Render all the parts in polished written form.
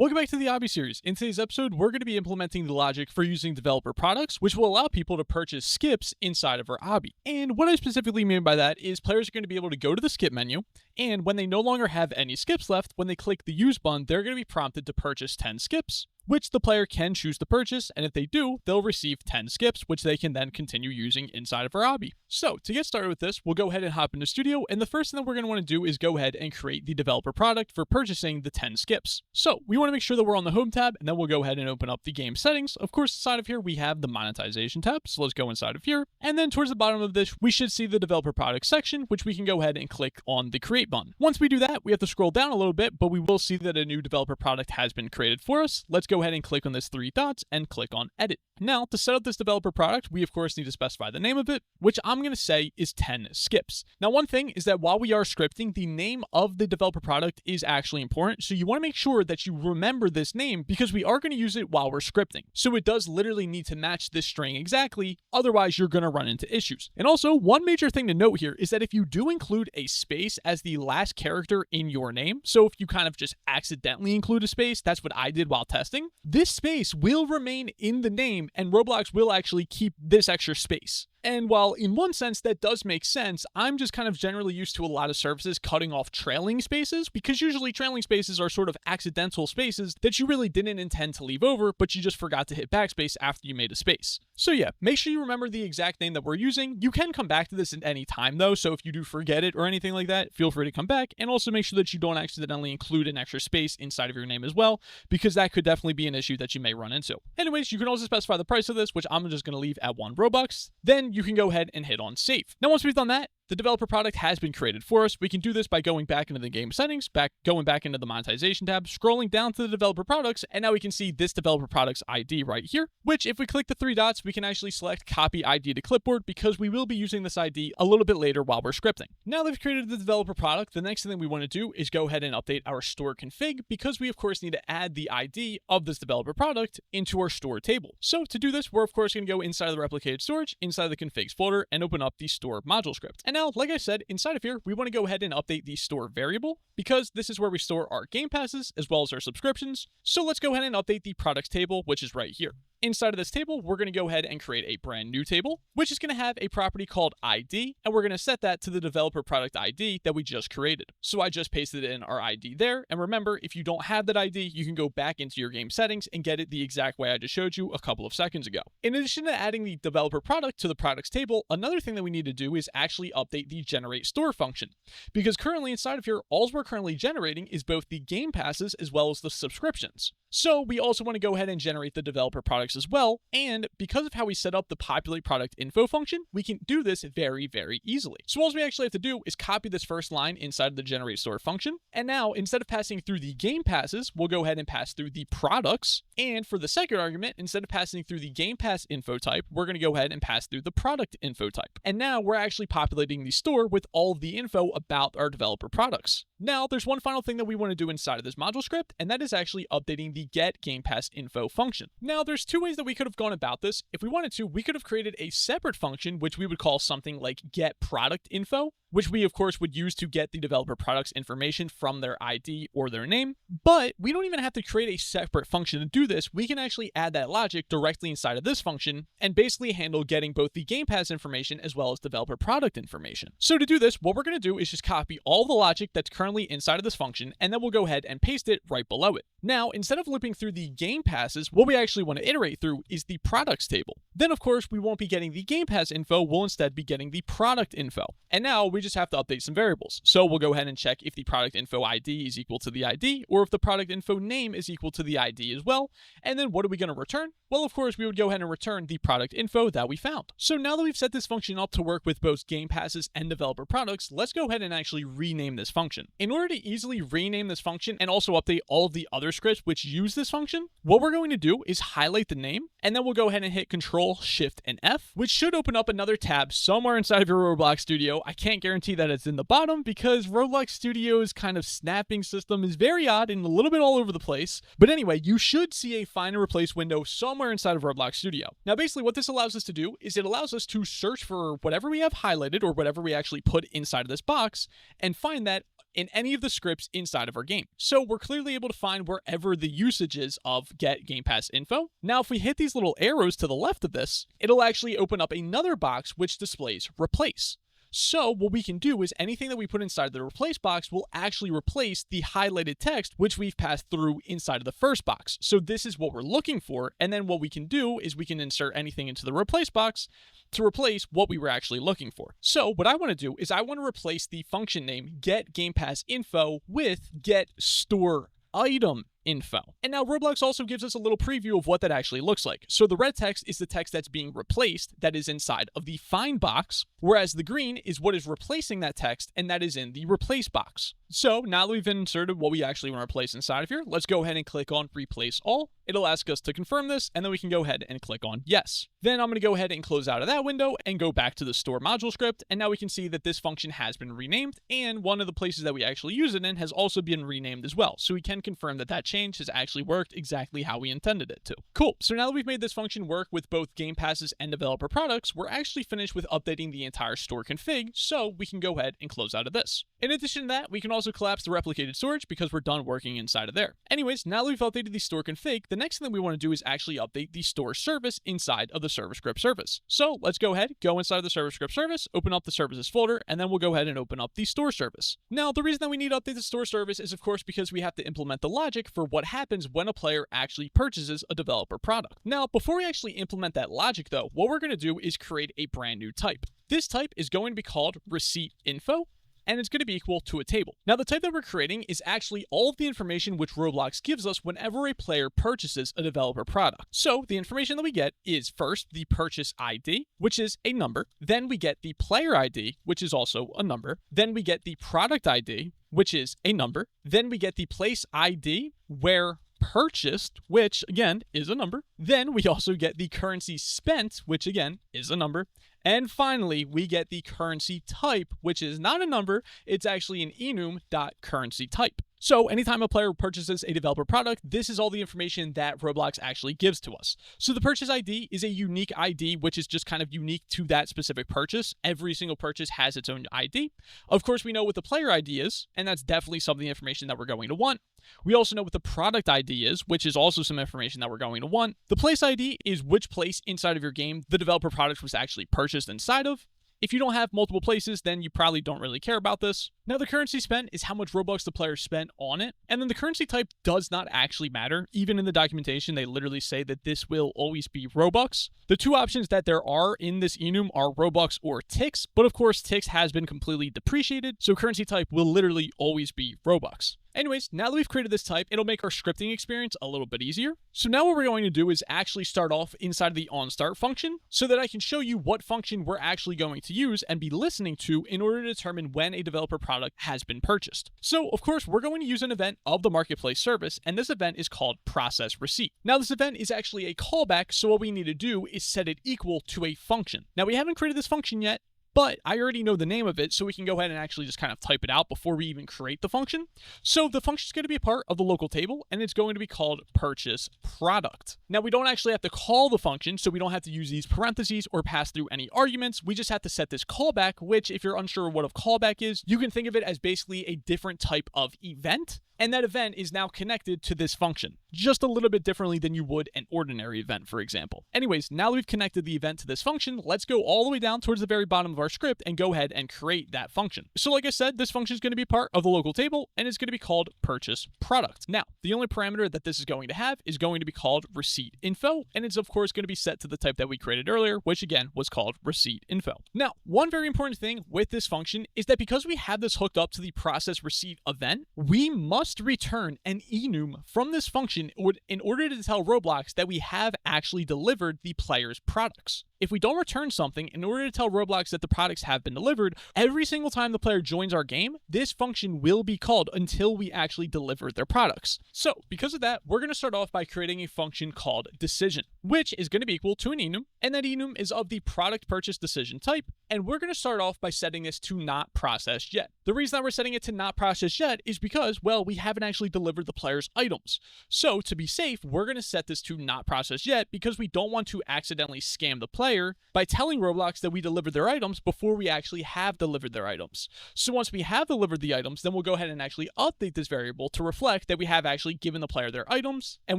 Welcome back to the Obby series. In today's episode, we're going to be implementing the logic for using developer products, which will allow people to purchase skips inside of our Obby. And what I specifically mean by that is players are going to be able to go to the skip menu, and when they no longer have any skips left, when they click the use button, they're going to be prompted to purchase 10 skips, which the player can choose to purchase, and if they do, they'll receive 10 skips, which they can then continue using inside of our Obby. So, to get started with this, we'll go ahead and hop into Studio, and the first thing that we're going to want to do is go ahead and create the developer product for purchasing the 10 skips. So, we want to make sure that we're on the Home tab, and then we'll go ahead and open up the game settings. Of course, inside of here, we have the monetization tab, so let's go inside of here, and then towards the bottom of this, we should see the developer product section, which we can go ahead and click on the create button. Once we do that, we have to scroll down a little bit, but we will see that a new developer product has been created for us. Let's go ahead and click on this 3 dots and click on edit. Now, to set up this developer product, we of course need to specify the name of it, which I'm going to say is 10 skips. Now, one thing is that while we are scripting, the name of the developer product is actually important. So you want to make sure that you remember this name because we are going to use it while we're scripting. So it does literally need to match this string exactly. Otherwise, you're going to run into issues. And also, one major thing to note here is that if you do include a space as the last character in your name, so if you kind of just accidentally include a space, that's what I did while testing, this space will remain in the name and Roblox will actually keep this extra space. And while in one sense that does make sense, I'm just kind of generally used to a lot of services cutting off trailing spaces because usually trailing spaces are sort of accidental spaces that you really didn't intend to leave over, but you just forgot to hit backspace after you made a space. So yeah, make sure you remember the exact name that we're using. You can come back to this at any time though, so if you do forget it or anything like that, feel free to come back and also make sure that you don't accidentally include an extra space inside of your name as well, because that could definitely be an issue that you may run into. Anyways, you can also specify the price of this, which I'm just going to leave at 1 Robux. Then you can go ahead and hit on save. Now, once we've done that, the developer product has been created for us. We can do this by going back into the game settings, going back into the monetization tab, scrolling down to the developer products, and now we can see this developer product's ID right here, which if we click the 3 dots, we can actually select copy ID to clipboard because we will be using this ID a little bit later while we're scripting. Now that we've created the developer product, the next thing we want to do is go ahead and update our store config because we of course need to add the ID of this developer product into our store table. So to do this, we're of course going to go inside of the replicated storage, inside of the configs folder, and open up the store module script. And now, like I said, inside of here, we want to go ahead and update the store variable because this is where we store our game passes as well as our subscriptions. So let's go ahead and update the products table, which is right here. Inside of this table, we're going to go ahead and create a brand new table, which is going to have a property called ID, and we're going to set that to the developer product ID that we just created. So I just pasted in our ID there, and remember, if you don't have that ID, you can go back into your game settings and get it the exact way I just showed you a couple of seconds ago. In addition to adding the developer product to the products table, another thing that we need to do is actually update the generate store function, because currently inside of here, all we're currently generating is both the game passes as well as the subscriptions. So we also want to go ahead and generate the developer products as well, and because of how we set up the populate product info function, we can do this very, very easily. So all we actually have to do is copy this first line inside of the generate store function, and now instead of passing through the game passes, we'll go ahead and pass through the products, and for the second argument, instead of passing through the game pass info type, we're going to go ahead and pass through the product info type. And now we're actually populating the store with all of the info about our developer products. Now, there's one final thing that we want to do inside of this module script, and that is actually updating the Get Gamepass Info function. Now, there's 2 ways that we could have gone about this. If we wanted to, we could have created a separate function, which we would call something like Get Product Info, which we of course would use to get the developer product's information from their ID or their name. But we don't even have to create a separate function to do this. We can actually add that logic directly inside of this function and basically handle getting both the Game Pass information as well as developer product information. So to do this, what we're going to do is just copy all the logic that's currently inside of this function, and then we'll go ahead and paste it right below it. Now, instead of looping through the game passes, what we actually want to iterate through is the products table. Then of course, we won't be getting the Game Pass info, we'll instead be getting the product info. And now we just have to update some variables. So we'll go ahead and check if the product info ID is equal to the ID, or if the product info name is equal to the ID as well. And then what are we going to return? Well, of course, we would go ahead and return the product info that we found. So now that we've set this function up to work with both game passes and developer products, let's go ahead and actually rename this function. In order to easily rename this function and also update all of the other scripts which use this function, what we're going to do is highlight the name, and then we'll go ahead and hit Control, Shift, and F, which should open up another tab somewhere inside of your Roblox Studio. I can't guarantee that it's in the bottom because Roblox Studio's kind of snapping system is very odd and a little bit all over the place. But anyway, you should see a find and replace window somewhere inside of Roblox Studio. Now, basically what this allows us to do is it allows us to search for whatever we have highlighted or whatever we actually put inside of this box and find that in any of the scripts inside of our game. So we're clearly able to find wherever the usage is of Get Gamepass Info. Now, if we hit these little arrows to the left of this, it'll actually open up another box which displays replace. So what we can do is anything that we put inside the replace box will actually replace the highlighted text which we've passed through inside of the first box. So this is what we're looking for. And then what we can do is we can insert anything into the replace box to replace what we were actually looking for. So what I want to do is I want to replace the function name Get Gamepass Info with Get Store Item Info. And now Roblox also gives us a little preview of what that actually looks like. So the red text is the text that's being replaced that is inside of the find box, whereas the green is what is replacing that text and that is in the replace box. So now that we've inserted what we actually want to replace inside of here, let's go ahead and click on replace all. It'll ask us to confirm this and then we can go ahead and click on yes. Then I'm going to go ahead and close out of that window and go back to the store module script. And now we can see that this function has been renamed and one of the places that we actually use it in has also been renamed as well. So we can confirm that that change has actually worked exactly how we intended it to. Cool. So now that we've made this function work with both Game Passes and developer products, we're actually finished with updating the entire store config. So we can go ahead and close out of this. In addition to that, we can also collapse the replicated storage because we're done working inside of there. Anyways, now that we've updated the store config, the next thing that we want to do is actually update the store service inside of the server script service. So let's go ahead, go inside of the server script service, open up the services folder, and then we'll go ahead and open up the store service. Now, the reason that we need to update the store service is of course because we have to implement the logic for what happens when a player actually purchases a developer product. Now, before we actually implement that logic though, what we're going to do is create a brand new type. This type is going to be called receipt info, and it's going to be equal to a table. Now, the type that we're creating is actually all of the information which Roblox gives us whenever a player purchases a developer product. So the information that we get is first the purchase ID, which is a number. Then we get the player ID, which is also a number. Then we get the product ID, which is a number. Then we get the place ID, where purchased, which again is a number. Then we also get the currency spent, which again is a number. And finally, we get the currency type, which is not a number, it's actually an enum.currency type. So anytime a player purchases a developer product, this is all the information that Roblox actually gives to us. So the purchase ID is a unique ID, which is just kind of unique to that specific purchase. Every single purchase has its own ID. Of course, we know what the player ID is, and that's definitely some of the information that we're going to want. We also know what the product ID is, which is also some information that we're going to want. The place ID is which place inside of your game the developer product was actually purchased inside of. If you don't have multiple places, then you probably don't really care about this. Now, the currency spent is how much Robux the player spent on it. And then the currency type does not actually matter. Even in the documentation, they literally say that this will always be Robux. The two options that there are in this enum are Robux or Tix. But of course, Tix has been completely depreciated. So currency type will literally always be Robux. Anyways, now that we've created this type, it'll make our scripting experience a little bit easier. So now what we're going to do is actually start off inside of the onStart function so that I can show you what function we're actually going to use and be listening to in order to determine when a developer product has been purchased. So of course, we're going to use an event of the marketplace service, and this event is called process receipt. Now this event is actually a callback, so what we need to do is set it equal to a function. Now we haven't created this function yet, but I already know the name of it, so we can go ahead and actually just kind of type it out before we even create the function. So the function is going to be a part of the local table, and it's going to be called purchase product. Now, we don't actually have to call the function, so we don't have to use these parentheses or pass through any arguments. We just have to set this callback, which, if you're unsure what a callback is, you can think of it as basically a different type of event. And that event is now connected to this function, just a little bit differently than you would an ordinary event, for example. Anyways, now that we've connected the event to this function, let's go all the way down towards the very bottom of our script and go ahead and create that function. So like I said, this function is going to be part of the local table, and it's going to be called purchase product. Now, the only parameter that this is going to have is going to be called receipt info, and it's of course going to be set to the type that we created earlier, which again was called receipt info. Now, one very important thing with this function is that because we have this hooked up to the process receipt event, we must return an enum from this function in order to tell Roblox that we have actually delivered the player's products. If we don't return something in order to tell Roblox that the products have been delivered, every single time the player joins our game, this function will be called until we actually deliver their products. So because of that, we're going to start off by creating a function called decision, which is going to be equal to an enum, and that enum is of the product purchase decision type, and we're going to start off by setting this to not processed yet. The reason that we're setting it to not processed yet is because, well, we haven't actually delivered the player's items. So to be safe, we're going to set this to not processed yet because we don't want to accidentally scam the player by telling Roblox that we delivered their items before we actually have delivered their items. So once we have delivered the items, then we'll go ahead and actually update this variable to reflect that we have actually given the player their items, and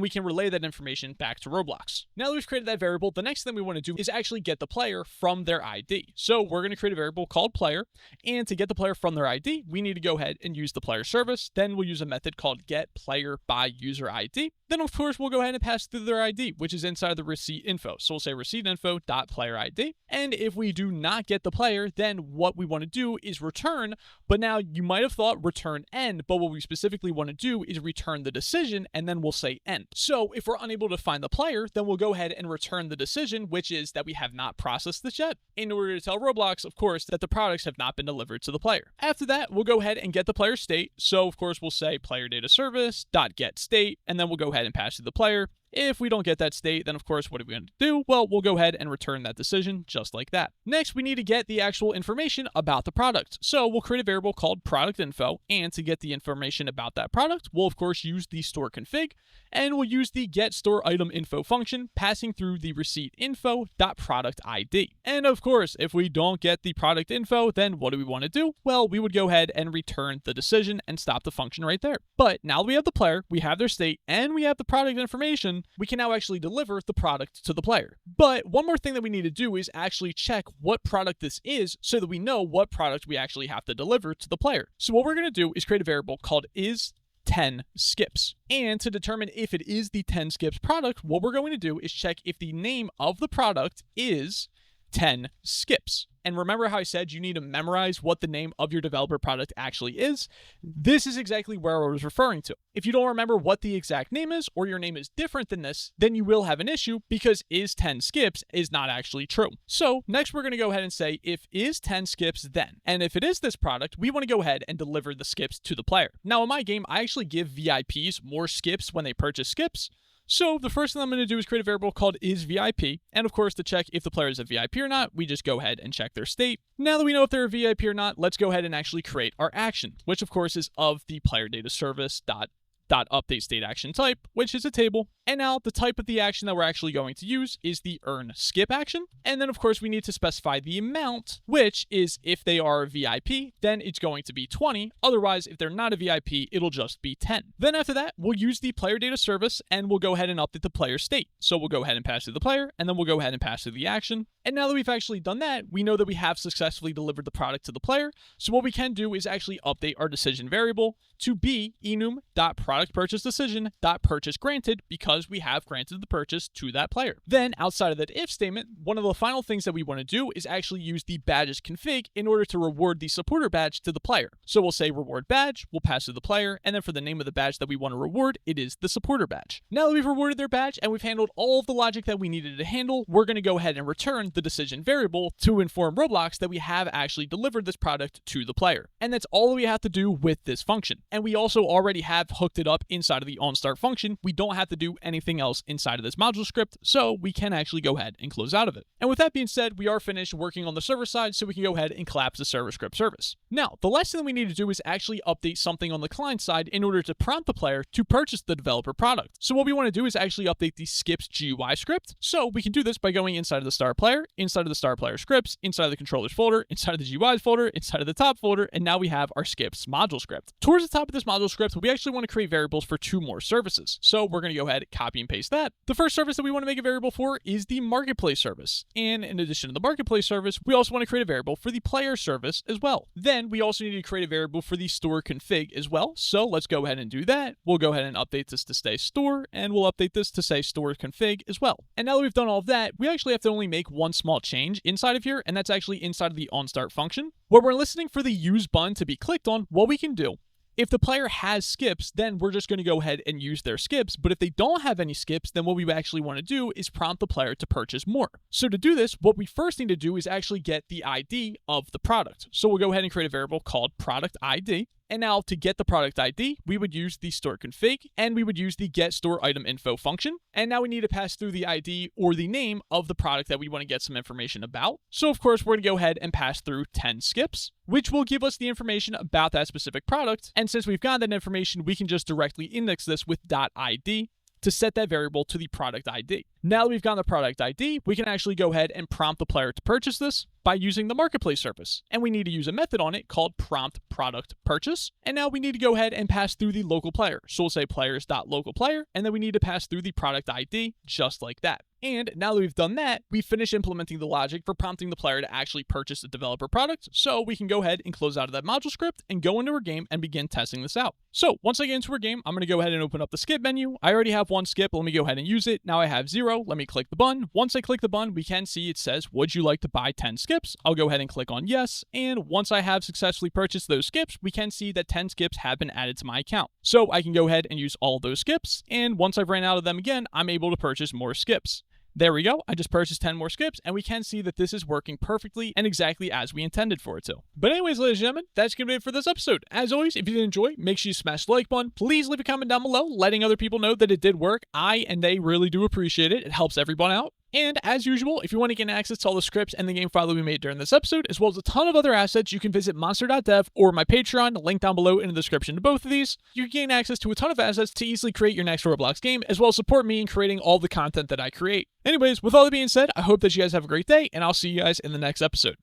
we can relay that information back to Roblox. Now that we've created that variable, the next thing we want to do is actually get the player from their ID. So we're going to create a variable called player, and to get the player from their ID, we need to go ahead and use the player service. Then we'll use a method called get player by user ID. Then of course we'll go ahead and pass through their ID, which is inside the receipt info. So we'll say receipt info dot player ID. And if we do not get the player, then what we want to do is return. But now you might have thought return end, but what we specifically want to do is return the decision, and then we'll say end. So if we're unable to find the player, then we'll go ahead and return the decision, which is that we have not processed this yet, in order to tell Roblox, of course, that the products have not been delivered to the player. After that, we'll go ahead and get the player state. So of course we'll say player data service dot get state, and then we'll go ahead and pass to the player. If we don't get that state, then of course, what are we going to do? Well, we'll go ahead and return that decision just like that. Next, we need to get the actual information about the product. So we'll create a variable called product info, and to get the information about that product, we'll of course use the store config, and we'll use the get store item info function, passing through the receipt info dot product ID. And of course, if we don't get the product info, then what do we want to do? Well, we would go ahead and return the decision and stop the function right there. But now that we have the player, we have their state, and we have the product information, we can now actually deliver the product to the player. But one more thing that we need to do is actually check what product this is so that we know what product we actually have to deliver to the player. So what we're going to do is create a variable called is 10 skips. And to determine if it is the 10 skips product, what we're going to do is check if the name of the product is 10 skips. And remember how I said you need to memorize what the name of your developer product actually is? This is exactly where I was referring to. If you don't remember what the exact name is, or your name is different than this, then you will have an issue because is 10 skips is not actually true. So next we're going to go ahead and say if is 10 skips then. And if it is this product, we want to go ahead and deliver the skips to the player. Now in my game, I actually give VIPs more skips when they purchase skips. So the first thing I'm going to do is create a variable called isVIP, and of course to check if the player is a VIP or not, we just go ahead and check their state. Now that we know if they're a VIP or not, let's go ahead and actually create our action, which of course is of the player data service dot update state action type, which is a table. And now the type of the action that we're actually going to use is the earn skip action. And then of course we need to specify the amount, which is if they are a VIP, then it's going to be 20. Otherwise, if they're not a VIP, it'll just be 10. Then after that, we'll use the player data service and we'll go ahead and update the player state. So we'll go ahead and pass through the player, and then we'll go ahead and pass through the action. And now that we've actually done that, we know that we have successfully delivered the product to the player. So what we can do is actually update our decision variable to be enum.productPurchaseDecision.purchaseGranted, because we have granted the purchase to that player. Then outside of that if statement, one of the final things that we want to do is actually use the badges config in order to reward the supporter badge to the player. So we'll say reward badge, we'll pass to the player, and then for the name of the badge that we want to reward, it is the supporter badge. Now that we've rewarded their badge and we've handled all of the logic that we needed to handle, we're going to go ahead and return the decision variable to inform Roblox that we have actually delivered this product to the player. And that's all we have to do with this function. And we also already have hooked it up inside of the onStart function. We don't have to do anything else inside of this module script, so we can actually go ahead and close out of it. And with that being said, we are finished working on the server side, so we can go ahead and collapse the server script service. Now, the last thing that we need to do is actually update something on the client side in order to prompt the player to purchase the developer product. So what we want to do is actually update the Skips Gui script. So we can do this by going inside of the star player, inside of the star player scripts, inside of the controllers folder, inside of the GUIs folder, inside of the top folder, and now we have our Skips module script. Towards the top of this module script, we actually want to create variables for 2 more services. So we're going to go ahead, copy and paste that. The first service that we want to make a variable for is the marketplace service. And in addition to the marketplace service, we also want to create a variable for the player service as well. Then we also need to create a variable for the store config as well. So let's go ahead and do that. We'll go ahead and update this to say store, and we'll update this to say store config as well. And now that we've done all of that, we actually have to only make one small change inside of here, and that's actually inside of the onStart function, where we're listening for the use button to be clicked on. What we can do, if the player has skips, then we're just going to go ahead and use their skips. But if they don't have any skips, then what we actually want to do is prompt the player to purchase more. So to do this, what we first need to do is actually get the ID of the product. So we'll go ahead and create a variable called product ID. And now to get the product ID, we would use the store config and we would use the get store item info function. And now we need to pass through the ID or the name of the product that we want to get some information about. So of course, we're going to go ahead and pass through 10 skips, which will give us the information about that specific product. And since we've got that information, we can just directly index this with .id to set that variable to the product ID. Now that we've got the product ID, we can actually go ahead and prompt the player to purchase this by using the marketplace service. And we need to use a method on it called prompt product purchase. And now we need to go ahead and pass through the local player. So we'll say players.localplayer, and then we need to pass through the product ID just like that. And now that we've done that, we finish implementing the logic for prompting the player to actually purchase the developer product. So we can go ahead and close out of that module script and go into our game and begin testing this out. So once I get into our game, I'm going to go ahead and open up the skip menu. I already have one skip. Let me go ahead and use it. Now I have 0. Let me click the button. Once I click the button, we can see it says, would you like to buy 10 skips? I'll go ahead and click on yes. And once I have successfully purchased those skips, we can see that 10 skips have been added to my account. So I can go ahead and use all of those skips. And once I've ran out of them again, I'm able to purchase more skips. There we go. I just purchased 10 more skips, and we can see that this is working perfectly and exactly as we intended for it to. But anyways, ladies and gentlemen, that's going to be it for this episode. As always, if you did enjoy, make sure you smash the like button. Please leave a comment down below letting other people know that it did work. I and they really do appreciate it. It helps everyone out. And as usual, if you want to gain access to all the scripts and the game file that we made during this episode, as well as a ton of other assets, you can visit MonzterDev or my Patreon, link down below in the description to both of these. You can gain access to a ton of assets to easily create your next Roblox game, as well as support me in creating all the content that I create. Anyways, with all that being said, I hope that you guys have a great day, and I'll see you guys in the next episode.